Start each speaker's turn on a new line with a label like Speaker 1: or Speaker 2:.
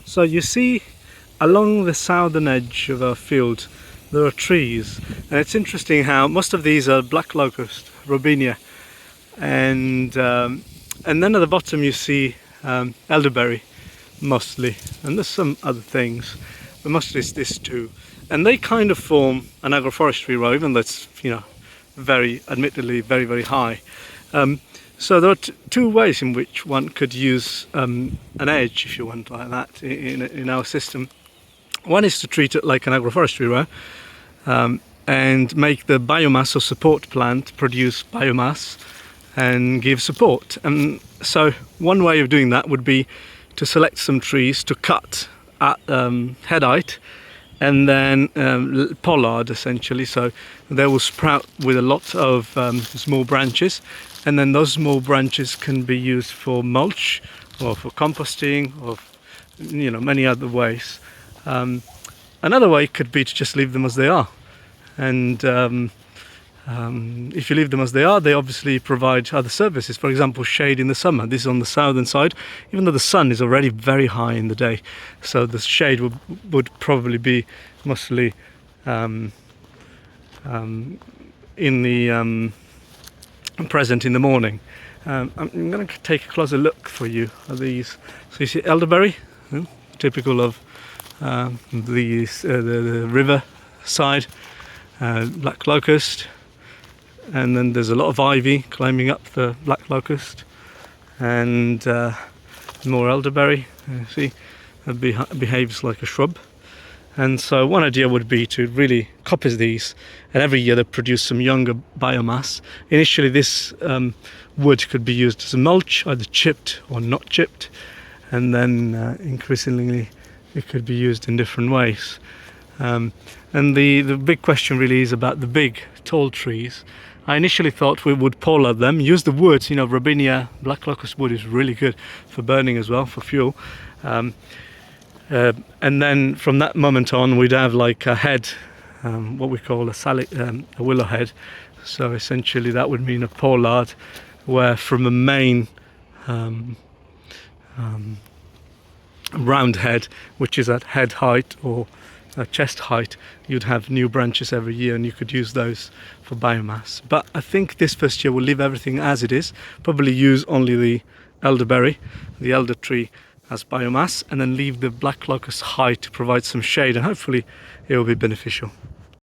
Speaker 1: So you see along the southern edge of our field there are trees, and it's interesting how most of these are black locust, robinia, and then at the bottom you see elderberry mostly, and there's some other things, but mostly it's this two, and they kind of form an agroforestry row, even though it's, you know, very admittedly very high. So there are two ways in which one could use an edge, if you want, like that in our system. One is to treat it like an agroforestry row, and make the biomass or support plant produce biomass and give support. And so one way of doing that would be to select some trees to cut at head height, and then pollard essentially, so they will sprout with a lot of small branches, and then those small branches can be used for mulch or for composting, or, you know, many other ways. Another way could be to just leave them as they are, and if you leave them as they are, they obviously provide other services. For example, shade in the summer. This is on the southern side, even though the sun is already very high in the day, so the shade would probably be mostly present in the morning. I'm going to take a closer look for you at these. So you see elderberry, typical of the river side, black locust, and then there's a lot of ivy climbing up the black locust, and more elderberry. See, it behaves like a shrub. And so one idea would be to really coppice these, and every year they produce some younger biomass. Initially this wood could be used as a mulch, either chipped or not chipped, and then increasingly it could be used in different ways. And the big question really is about the big tall trees. I initially thought we would pollard them, use the wood, you know, robinia, black locust wood is really good for burning as well, for fuel. And then from that moment on we'd have like a head, what we call a willow head. So essentially that would mean a pollard, where from a main round head, which is at head height or chest height, you'd have new branches every year, and you could use those for biomass. But I think this first year we'll leave everything as it is, probably use only the elderberry, the elder tree, as biomass, and then leave the black locust high to provide some shade, and hopefully it will be beneficial.